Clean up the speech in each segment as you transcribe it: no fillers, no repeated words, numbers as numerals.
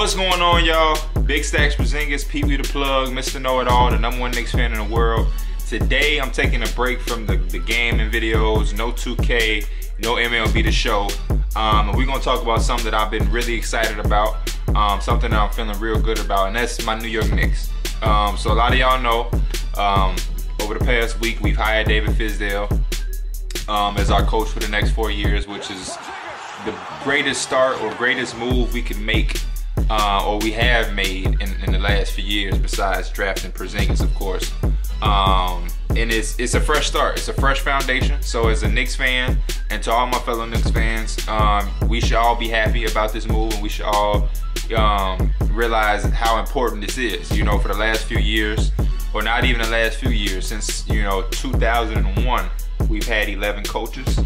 What's going on, y'all? Big Stacks Porzingis, Pee Wee the Plug, Mr. Know-It-All, the #1 Knicks fan in the world. Today, I'm taking a break from the gaming videos, no 2K, no MLB The Show. And we're gonna talk about something that I've been really excited about, something that I'm feeling real good about, and that's my New York Knicks. So a lot of y'all know, over the past week, we've hired David Fizdale as our coach for the next 4 years, which is the greatest start or greatest move we could make, or we have made in the last few years, besides drafting Porzingis, of course. And it's a fresh start. It's a fresh foundation. So as a Knicks fan, and to all my fellow Knicks fans, we should all be happy about this move, and we should all realize how important this is. You know, for the last few years, or not even the last few years, since 2001, we've had 11 coaches.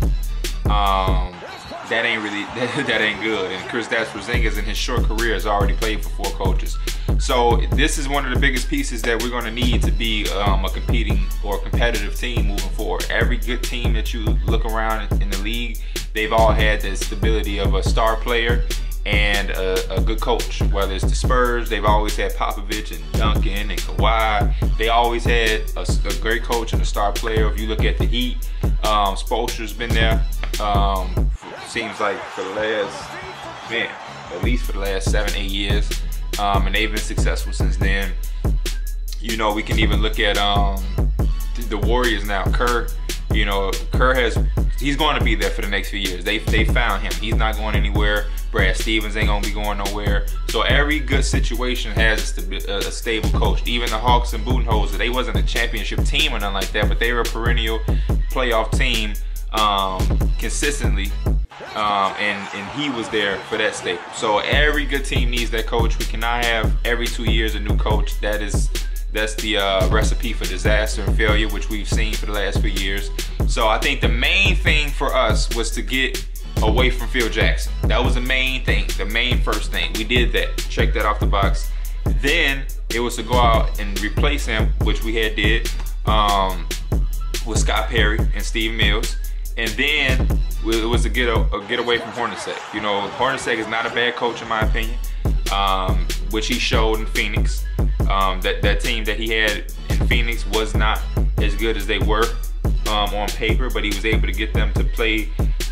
That ain't really that ain't good. And Kristaps Porzingis in his short career has already played for 4 coaches. So this is one of the biggest pieces that we're going to need to be a competing or competitive team moving forward. Every good team that you look around in the league, they've all had the stability of a star player and a good coach. Whether it's the Spurs, they've always had Popovich and Duncan and Kawhi. They always had a great coach and a star player. If you look at the Heat, Spoelstra's been there. Seems like for the last, at least for the last 7-8 years, and they've been successful since then. You know, we can even look at the Warriors now. Kerr he's going to be there for the next few years. They found him. He's not going anywhere. Brad Stevens ain't gonna be going nowhere. So every good situation has a stable coach. Even the Hawks and Budenholzer, they wasn't a championship team or nothing like that, but they were a perennial playoff team consistently. And he was there for that staple. So every good team needs that coach. We cannot have every 2 years a new coach. That's the recipe for disaster and failure, which we've seen for the last few years. So I think the main thing for us was to get away from Phil Jackson. That was the main thing, the main first thing. We did that, check that off the box. Then it was to go out and replace him, which we had did, with Scott Perry and Steve Mills. And then it was to get away from Hornacek. You know, Hornacek is not a bad coach in my opinion, which he showed in Phoenix. That team that he had in Phoenix was not as good as they were on paper, but he was able to get them to play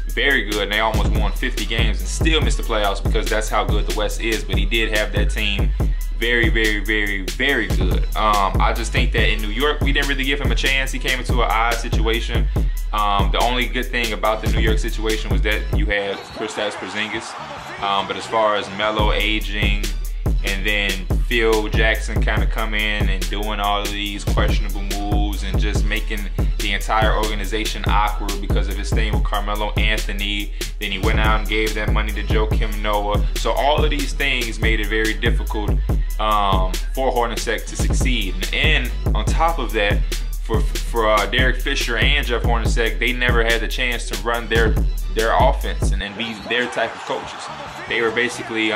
very good, and they almost won 50 games and still missed the playoffs because that's how good the West is. But he did have that team very, very, very, very good. I just think that in New York, we didn't really give him a chance. He came into an odd situation. The only good thing about the New York situation was that you had Kristaps Porzingis. But as far as Melo aging, and then Phil Jackson kind of come in and doing all of these questionable moves and just making the entire organization awkward because of his thing with Carmelo Anthony. Then he went out and gave that money to Joakim Noah. So all of these things made it very difficult for Hornacek to succeed. And on top of that, for Derek Fisher and Jeff Hornacek, they never had the chance to run their offense and be their type of coaches. They were basically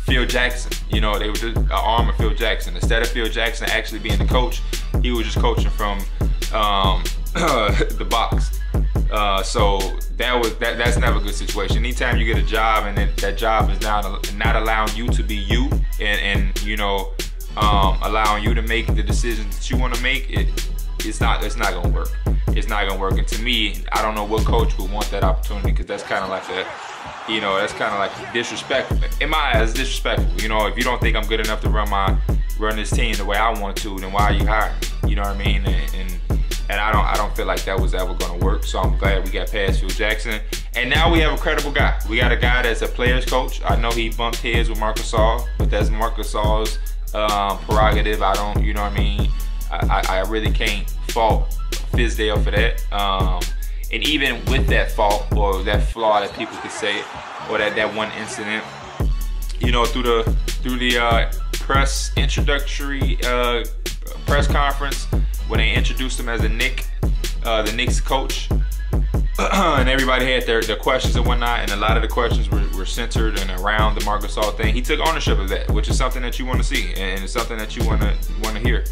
Phil Jackson. You know, they were just an arm of Phil Jackson. Instead of Phil Jackson actually being the coach, he was just coaching from the box. So that's never a good situation. Anytime you get a job and that job is not allowing you to be you, and allowing you to make the decisions that you want to make, it's not gonna work. It's not gonna work. And to me, I don't know what coach would want that opportunity, because that's kind of like disrespectful. In my eyes, it's disrespectful. You know, if you don't think I'm good enough to run this team the way I want to, then why are you hiring me? You know what I mean? And I don't feel like that was ever gonna work. So I'm glad we got past Phil Jackson. And now we have a credible guy. We got a guy that's a player's coach. I know he bumped heads with Marc Gasol, but that's Marc Gasol's prerogative. I don't, you know what I mean? I really can't fault Fizdale for that. And even with that fault or that flaw that people could say, or that one incident, you know, through the press introductory press conference when they introduced him as the Knicks coach, and everybody had their questions and whatnot, and a lot of the questions were centered and around the Marc Gasol thing. He took ownership of that, which is something that you want to see, and it's something that you want to hear.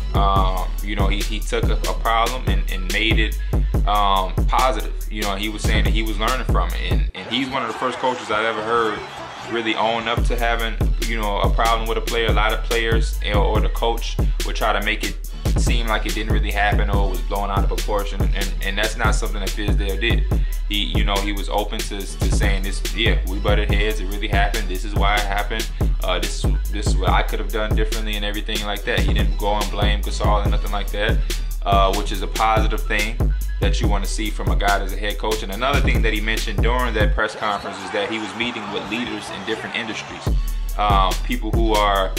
You know, he took a problem and made it positive. You know, he was saying that he was learning from it, and he's one of the first coaches I've ever heard really own up to having, you know, a problem with a player. A lot of players or the coach would try to make it seem like it didn't really happen or was blown out of proportion, and that's not something that Fizdale did. He, you know, he was open to saying this. Yeah, we butted heads. It really happened. This is why it happened. This is what I could have done differently and everything like that. He didn't go and blame Gasol or nothing like that, which is a positive thing that you want to see from a guy that's a head coach. And another thing that he mentioned during that press conference is that he was meeting with leaders in different industries, people who are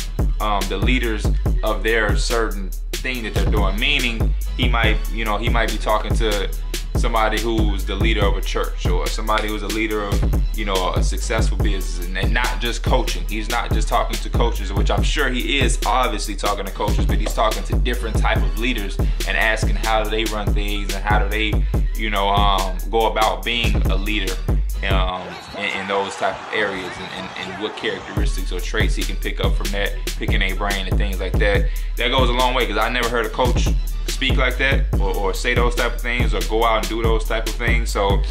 the leaders of their certain thing that they're doing. Meaning, he might be talking to somebody who's the leader of a church, or somebody who's a leader of, you know, a successful business, and not just coaching. He's not just talking to coaches, which I'm sure he is obviously talking to coaches, but he's talking to different type of leaders and asking how do they run things and how do they, you know, go about being a leader in those type of areas, and what characteristics or traits he can pick up from that, picking a brain and things like that. That goes a long way, because I never heard a coach speak like that or say those type of things or go out and do those type of things. So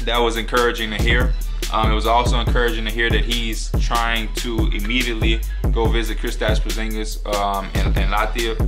that was encouraging to hear. It was also encouraging to hear that he's trying to immediately go visit Kristaps Porzingis in Latvia,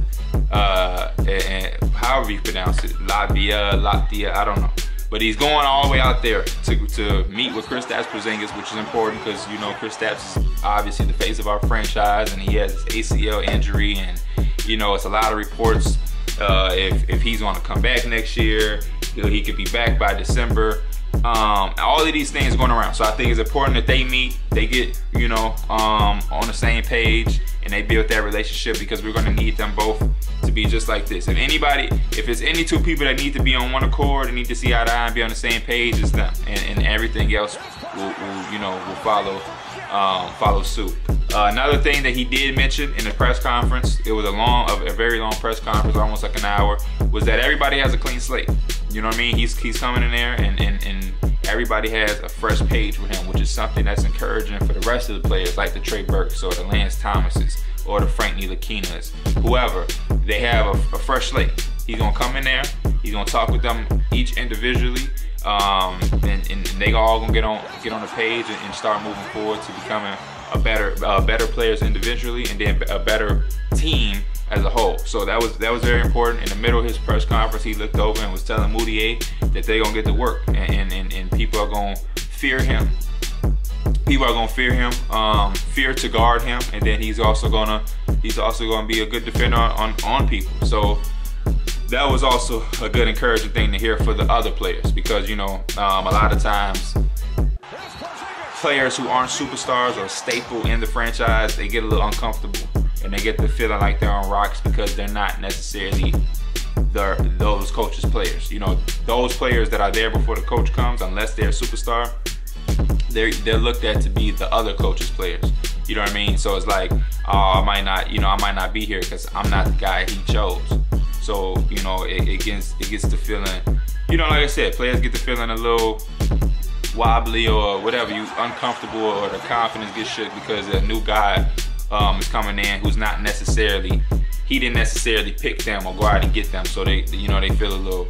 and however you pronounce it, Latvia, I don't know. But he's going all the way out there to meet with Kristaps Porzingis, which is important because, you know, Kristaps is obviously the face of our franchise, and he has his ACL injury, and, you know, it's a lot of reports if he's going to come back next year, he could be back by December. All of these things going around. So I think it's important that they meet, they get, you know, on the same page, and they build that relationship, because we're going to need them both to be just like this. If it's any two people that need to be on one accord and need to see eye to eye and be on the same page, it's them, and everything else will follow suit. Another thing that he did mention in the press conference, it was a very long press conference, almost like an hour, was that everybody has a clean slate. You know what I mean? He's coming in there, and everybody has a fresh page with him, which is something that's encouraging for the rest of the players, like the Trey Burks or the Lance Thomases or the Frank Ntilikina's, whoever. They have a fresh slate. He's gonna come in there, he's gonna talk with them each individually, and they all gonna get on the page and start moving forward to becoming better players individually, and then a better team as a whole. So that was very important. In the middle of his press conference, he looked over and was telling Moutier that they're gonna get to work, and people are gonna fear him. People are gonna fear him, fear to guard him, and then he's also gonna be a good defender on people. So that was also a good encouraging thing to hear for the other players, because, you know, a lot of times players who aren't superstars or staple in the franchise, they get a little uncomfortable, and they get the feeling like they're on rocks because they're not necessarily those coaches' players. You know, those players that are there before the coach comes, unless they're a superstar, they're looked at to be the other coach's players. You know what I mean? So it's like, I might not be here because I'm not the guy he chose. So, you know, it gets the feeling, you know, like I said, players get the feeling a little wobbly or whatever, you uncomfortable, or the confidence gets shook because a new guy is coming in who's not necessarily, he didn't necessarily pick them or go out and get them. So they, you know, they feel a little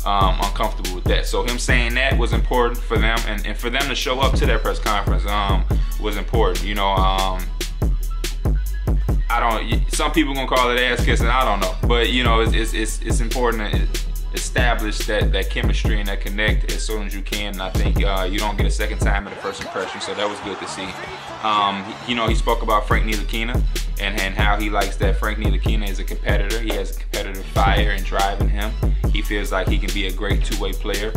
uncomfortable with that. So him saying that was important for them, and for them to show up to that press conference was important. You know, some people gonna call it ass kissing, I don't know, but, you know, it's important to establish that chemistry and that connect as soon as you can. And I think you don't get a second time at a first impression, so that was good to see. You know, he spoke about Frank Ntilikina and how he likes that Frank Ntilikina is a competitor. He has a competitive fire and drive in him. He feels like he can be a great two-way player.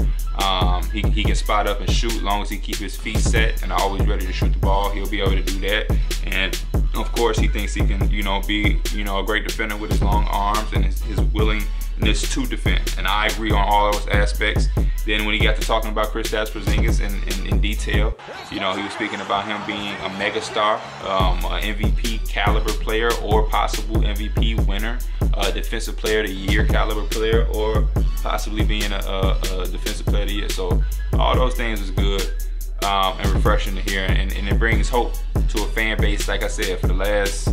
He can spot up and shoot as long as he keeps his feet set and always ready to shoot the ball. He'll be able to do that. And of course, he thinks he can, you know, be, you know, a great defender with his long arms and his willingness to defend. And I agree on all those aspects. Then when he got to talking about Kristaps Porzingis in detail, you know, he was speaking about him being a megastar, an MVP caliber player, or possible MVP winner, a defensive player of the year caliber player, or possibly being a defensive player of the year. So all those things is good and refreshing to hear, and it brings hope to a fan base, like I said, for the last,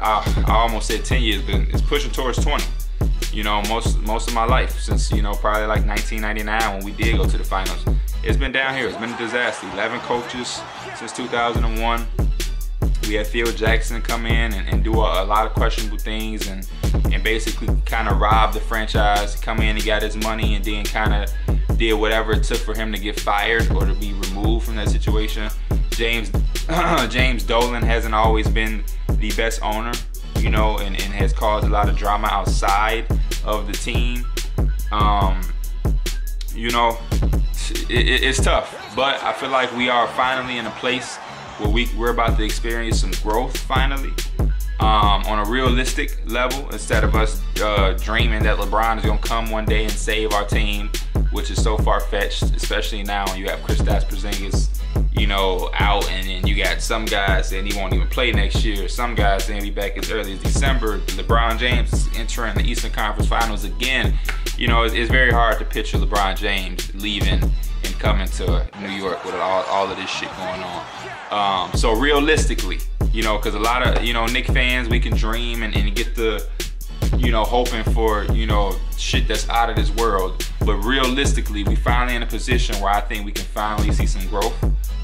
I almost said 10 years, but it's pushing towards 20. You know, most of my life, since, you know, probably like 1999 when we did go to the finals. it's been downhill. It's been a disaster. 11 coaches since 2001. We had Phil Jackson come in and do a lot of questionable things and basically kind of rob the franchise. Come in, he got his money, and then kind of did whatever it took for him to get fired or to be removed from that situation. James Dolan hasn't always been the best owner, you know, and has caused a lot of drama outside of the team. You know, it's tough, but I feel like we are finally in a place where we're about to experience some growth finally, on a realistic level, instead of us dreaming that LeBron is gonna come one day and save our team, which is so far-fetched, especially now when you have Kristaps Porzingis, you know, out, and then you got some guys saying he won't even play next year. Some guys saying he'll be back as early as December. LeBron James is entering the Eastern Conference Finals again. You know, it's very hard to picture LeBron James leaving and coming to New York with all of this shit going on. So realistically, you know, because a lot of, you know, Knicks fans, we can dream and get the, you know, hoping for, you know, shit that's out of this world. But realistically, we finally in a position where I think we can finally see some growth.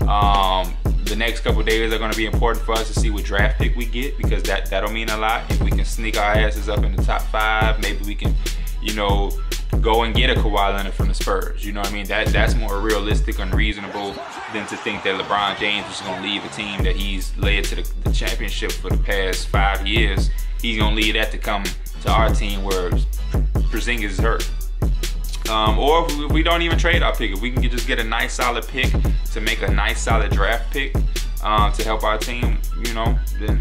The next couple of days are going to be important for us to see what draft pick we get, because that'll mean a lot. If we can sneak our asses up in the top 5, maybe we can, you know, go and get a Kawhi Leonard from the Spurs. You know what I mean? That's more realistic and reasonable than to think that LeBron James is going to leave a team that he's led to the championship for the past 5 years. He's going to leave that to come to our team where Porzingis is hurt. Or if we don't even trade our pick, if we can just get a nice solid pick to make a nice solid draft pick to help our team, you know, then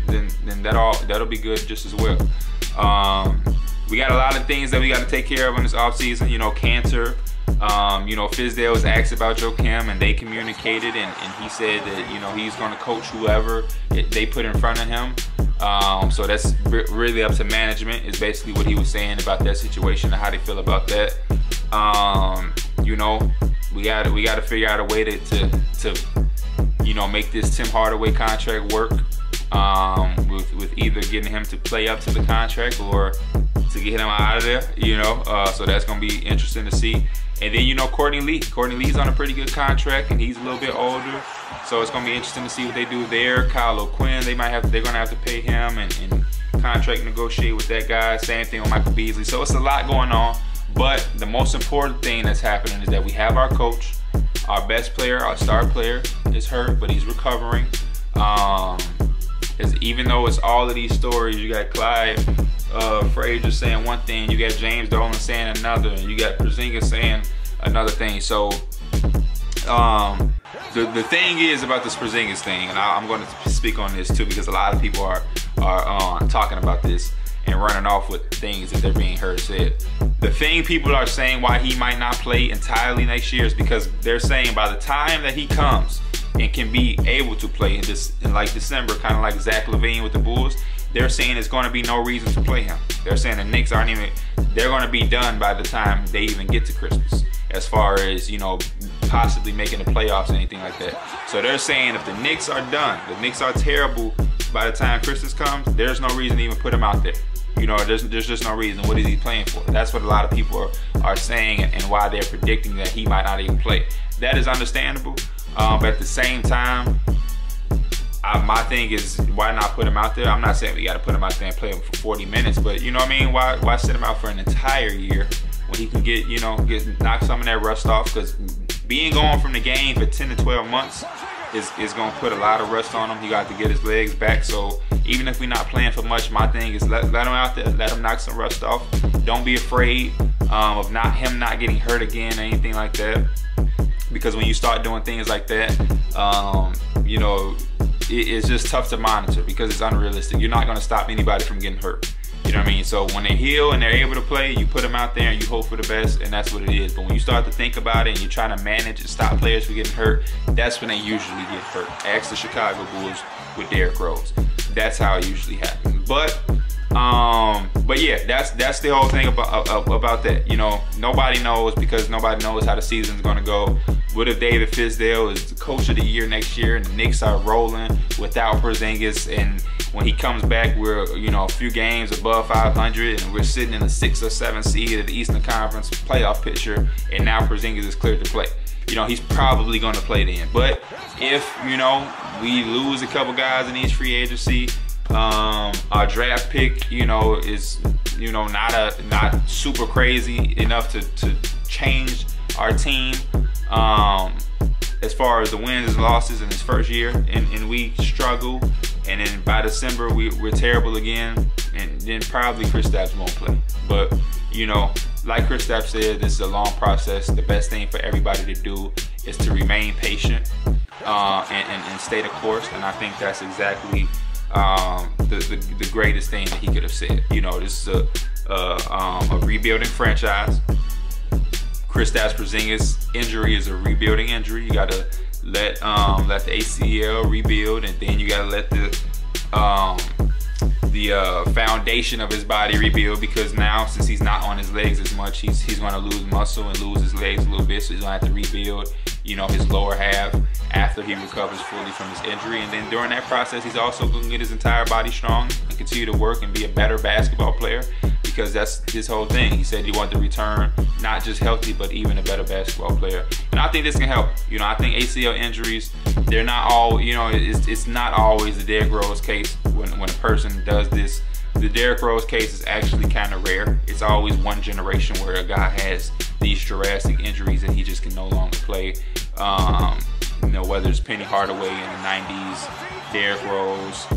that'll be good just as well. We got a lot of things that we got to take care of in this offseason. You know, Cantor, you know, Fizdale was asked about Joe Kim, and they communicated, and he said that, you know, he's going to coach whoever they put in front of him. So that's really up to management, is basically what he was saying about that situation and how they feel about that. You know, we got to figure out a way to you know, make this Tim Hardaway contract work, with either getting him to play up to the contract or to get him out of there, you know. So that's gonna be interesting to see. And then, you know, Courtney Lee's on a pretty good contract, and he's a little bit older, so it's gonna be interesting to see what they do there. Kyle O'Quinn, they're gonna have to pay him and contract negotiate with that guy. Same thing with Michael Beasley. So it's a lot going on, but the most important thing that's happening is that we have our coach. Our best player, our star player, is hurt, but he's recovering. Even though it's all of these stories, you got Clyde Frazier saying one thing, you got James Dolan saying another, and you got Porzingis saying another thing. So the thing is about this Porzingis thing, and I'm going to speak on this too, because a lot of people are talking about this and running off with things that they're being heard said. The thing people are saying why he might not play entirely next year is because they're saying by the time that he comes and can be able to play in like December, kind of like Zach LaVine with the Bulls, they're saying there's going to be no reason to play him. They're saying the Knicks they're going to be done by the time they even get to Christmas, as far as, you know, possibly making the playoffs or anything like that. So they're saying if the Knicks are done, the Knicks are terrible by the time Christmas comes, there's no reason to even put him out there. You know, there's just no reason. What is he playing for? That's what a lot of people are saying, and why they're predicting that he might not even play. That is understandable, but at the same time, my thing is, why not put him out there? I'm not saying we got to put him out there and play him for 40 minutes, but you know what I mean? Why sit him out for an entire year when he can get, you know, knock some of that rust off? Because being gone from the game for 10 to 12 months is going to put a lot of rust on him. He got to get his legs back. So even if we're not playing for much, my thing is let him out there, let him knock some rust off. Don't be afraid of him not getting hurt again or anything like that. Because when you start doing things like that, you know, it's just tough to monitor because it's unrealistic. You're not going to stop anybody from getting hurt. You know what I mean? So when they heal and they're able to play, you put them out there and you hope for the best, and that's what it is. But when you start to think about it and you're trying to manage and stop players from getting hurt, that's when they usually get hurt. Ask the Chicago Bulls with Derrick Rose. That's how it usually happens. But yeah, that's the whole thing about that. You know, nobody knows, because nobody knows how the season's gonna go. What if David Fizdale is the coach of the year next year and the Knicks are rolling without Porzingis, and when he comes back, we're, you know, a few games above 500 and we're sitting in the 6th or 7th seed of the Eastern Conference playoff picture, and now Porzingis is cleared to play. you know, he's probably going to play then. But if, you know, we lose a couple guys in each free agency, our draft pick, you know, is, you know, not super crazy enough to change our team as far as the wins and losses in his first year, and we struggle, and then by December we're terrible again, and then probably Kristaps won't play. But, you know, like Kristaps said, this is a long process. The best thing for everybody to do is to remain patient and stay the course, and I think that's exactly the greatest thing that he could have said. You know, this is a rebuilding franchise. Kristaps Porzingis' injury is a rebuilding injury. You gotta let the ACL rebuild, and then you gotta let the foundation of his body rebuild, because now, since he's not on his legs as much, he's gonna lose muscle and lose his legs a little bit, so he's gonna have to rebuild, you know, his lower half after he recovers fully from his injury. And then during that process, he's also gonna get his entire body strong and continue to work and be a better basketball player, because that's his whole thing. He said he wanted to return not just healthy, but even a better basketball player. And I think this can help. You know, I think ACL injuries, they're not all, you know, it's not always the Derrick Rose case when a person does this. The Derrick Rose case is actually kind of rare. It's always one generation where a guy has these drastic injuries and he just can no longer play. You know, whether it's Penny Hardaway in the 90s, Derrick Rose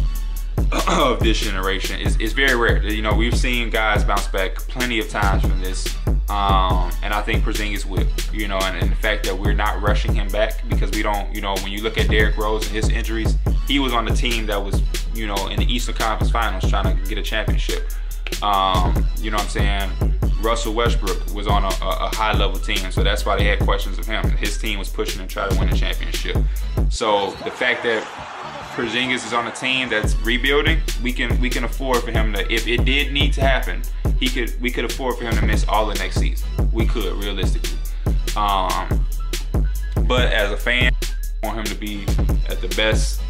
of this generation, it's very rare. You know, we've seen guys bounce back plenty of times from this, and I think Porzingis will. You know, and the fact that we're not rushing him back, because we don't, you know, when you look at Derrick Rose and his injuries, he was on the team that was, you know, in the Eastern Conference Finals trying to get a championship. You know what I'm saying? Russell Westbrook was on a high-level team, so that's why they had questions of him. His team was pushing him to try to win a championship. So the fact that Porzingis is on a team that's rebuilding, we can afford for him to, if it did need to happen, we could afford for him to miss all the next season. We could, realistically. But as a fan, I want him to be at the best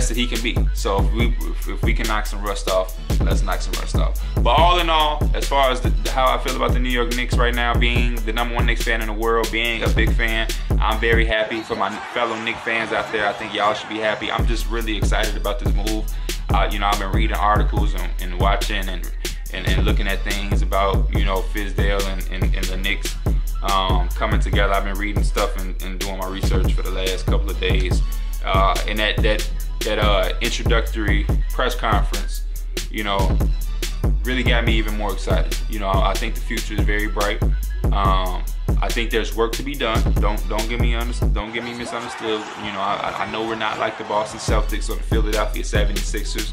that he can be. So if we can knock some rust off, let's knock some rust off. But all in all, as far as how I feel about the New York Knicks right now, being the #1 Knicks fan in the world, being a big fan, I'm very happy for my fellow Knicks fans out there. I think y'all should be happy. I'm just really excited about this move. You know, I've been reading articles and watching and looking at things about, you know, Fizdale and the Knicks coming together. I've been reading stuff and doing my research for the last couple of days. And that introductory press conference, you know, really got me even more excited. You know, I think the future is very bright. I think there's work to be done. Don't get me misunderstood. You know, I know we're not like the Boston Celtics or the Philadelphia 76ers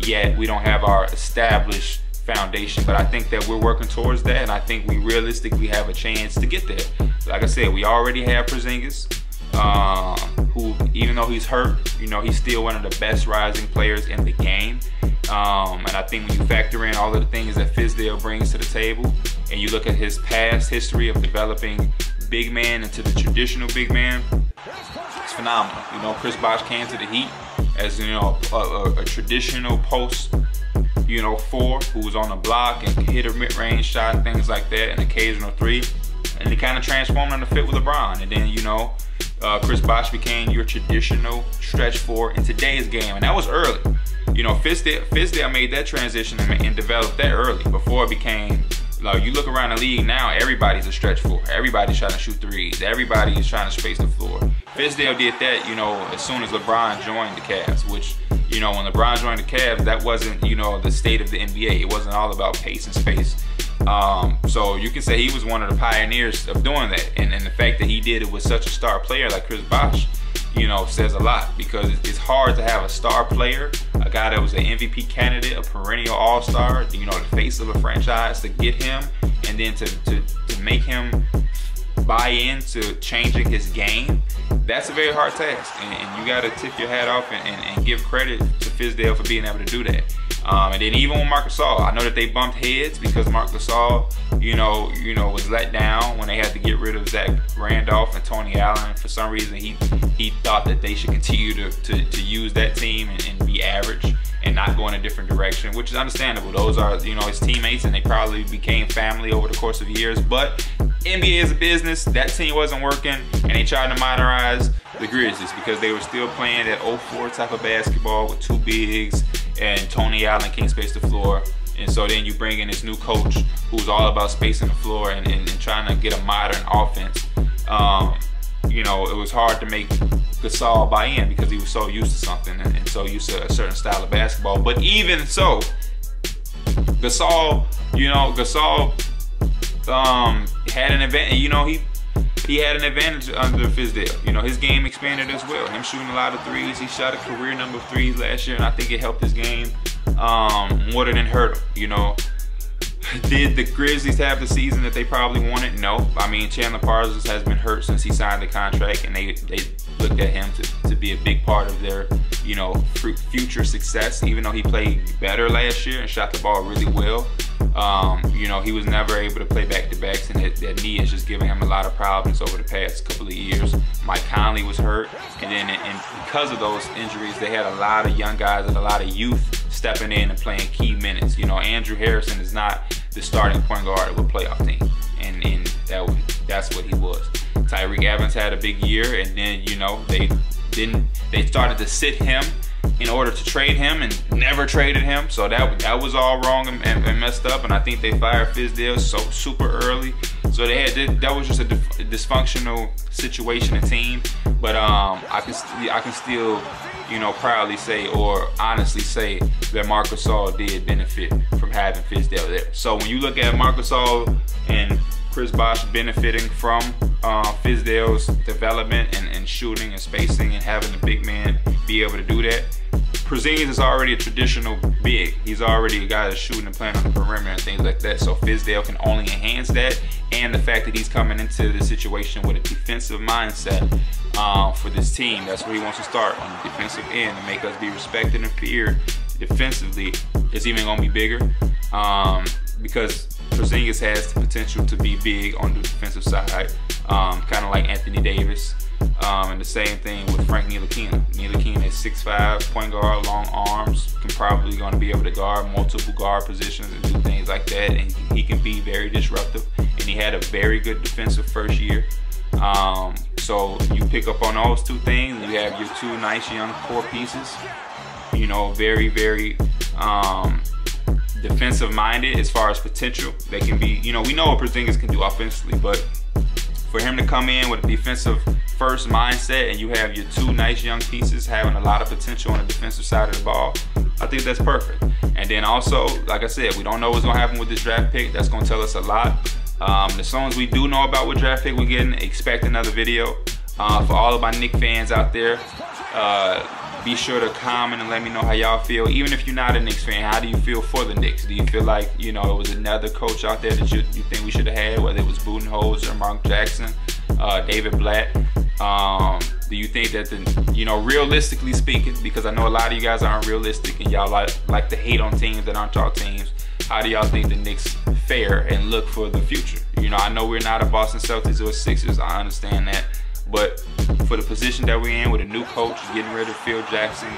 yet. We don't have our established foundation, but I think that we're working towards that, and I think we realistically have a chance to get there. Like I said, we already have Porzingis, who, even though he's hurt, you know, he's still one of the best rising players in the game. And I think when you factor in all of the things that Fizdale brings to the table, and you look at his past history of developing big man into the traditional big man, it's phenomenal. You know, Chris Bosh came to the Heat as, you know, a traditional post, you know, 4 who was on the block and hit a mid-range shot and things like that, an occasional 3, and he kind of transformed him to fit with LeBron. And then, you know, Chris Bosh became your traditional stretch 4 in today's game, and that was early. You know, Fizdale made that transition and developed that early before it became, like, you look around the league now, everybody's a stretch 4. Everybody's trying to shoot threes. Everybody is trying to space the floor. Fizdale did that, you know, as soon as LeBron joined the Cavs, which, you know, when LeBron joined the Cavs, that wasn't, you know, the state of the NBA. It wasn't all about pace and space. So you can say he was one of the pioneers of doing that. And the fact that he did it with such a star player like Chris Bosh, you know, says a lot, because it's hard to have a star player, a guy that was an MVP candidate, a perennial all-star, you know, the face of a franchise, to get him and then to make him buy into changing his game. That's a very hard task, and you got to tip your hat off and give credit to Fizdale for being able to do that. And then even with Marc Gasol, I know that they bumped heads because Marc Gasol, you know, was let down when they had to get rid of Zach Randolph and Tony Allen. For some reason, he thought that they should continue to use that team and be average and not go in a different direction, which is understandable. Those are, you know, his teammates, and they probably became family over the course of years. But NBA is a business. That team wasn't working, and they tried to modernize the Grizzlies because they were still playing that 04 type of basketball with 2 bigs and Tony Allen can't space the floor. And so then you bring in this new coach who's all about spacing the floor and trying to get a modern offense. You know, it was hard to make Gasol buy in because he was so used to something and so used to a certain style of basketball. But even so, Gasol, you know, had an advantage. You know, he had an advantage under Fizdale. You know, his game expanded as well. Him shooting a lot of threes. He shot a career number of threes last year, and I think it helped his game more than it hurt him. You know, did the Grizzlies have the season that they probably wanted? No. I mean, Chandler Parsons has been hurt since he signed the contract, and they looked at him to be a big part of their, you know, future success. Even though he played better last year and shot the ball really well, you know, he was never able to play back-to-backs, and that knee is just giving him a lot of problems over the past couple of years. Mike Conley was hurt, and then and because of those injuries, they had a lot of young guys and a lot of youth stepping in and playing key minutes. You know, Andrew Harrison is not the starting point guard of a playoff team, and that's what he was. Tyreke Evans had a big year, and then, you know, they started to sit him in order to trade him and never traded him. So that was all wrong and messed up, and I think they fired Fizdale so super early. So that was just a dysfunctional situation and team. But I can still, you know, proudly say or honestly say that Marc Gasol did benefit from having Fizdale there. So when you look at Marc Gasol and Chris Bosh benefiting from Fizdale's development and shooting and spacing and having the big man be able to do that, Porzingis is already a traditional big. He's already a guy that's shooting and playing on the perimeter and things like that. So Fizdale can only enhance that, and the fact that he's coming into the situation with a defensive mindset for this team. That's where he wants to start, on the defensive end, and make us be respected and feared defensively. It's even going to be bigger because Porzingis has the potential to be big on the defensive side, kind of like Anthony Davis. And the same thing with Frank Ntilikina. Ntilikina is 6'5", point guard, long arms, probably going to be able to guard multiple guard positions and do things like that. And he can be very disruptive. And he had a very good defensive first year. So you pick up on those two things, and you have your two nice young core pieces. You know, very, very defensive minded as far as potential. They can be, you know, we know what Porzingis can do offensively, but for him to come in with a defensive first mindset, and you have your two nice young pieces having a lot of potential on the defensive side of the ball, I think that's perfect. And then also, like I said, we don't know what's gonna happen with this draft pick. That's gonna tell us a lot. As soon as we do know about what draft pick we're getting, expect another video. For all of my Knicks fans out there, be sure to comment and let me know how y'all feel. Even if you're not a Knicks fan, how do you feel for the Knicks? Do you feel like, you know, it was another coach out there that you think we should have had, whether it was Budenholzer, Mark Jackson, David Blatt? Do you think that you know, realistically speaking, because I know a lot of you guys aren't realistic and y'all like to hate on teams that aren't y'all teams, how do y'all think the Knicks fare and look for the future? You know, I know we're not a Boston Celtics or Sixers, I understand that. But for the position that we're in with a new coach, getting rid of Phil Jackson,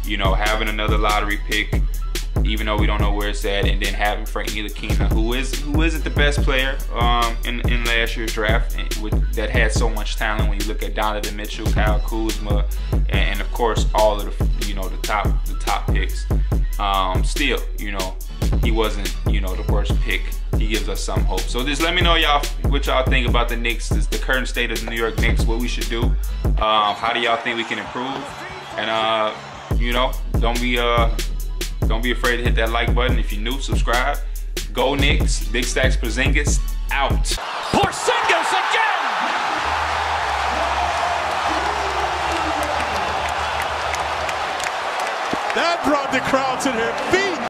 you know, having another lottery pick, even though we don't know where it's at, and then having Frank Ntilikina, who isn't the best player in last year's draft, that had so much talent. When you look at Donovan Mitchell, Kyle Kuzma, and of course all of the, you know, the top picks, still, you know, he wasn't, you know, the worst pick. He gives us some hope. So just let me know what y'all think about the Knicks, the current state of the New York Knicks, what we should do. How do y'all think we can improve? And you know, don't be afraid to hit that like button. If you're new, subscribe. Go Knicks. Big Stacks Porzingis out. Porzingis again! That brought the crowd to their feet.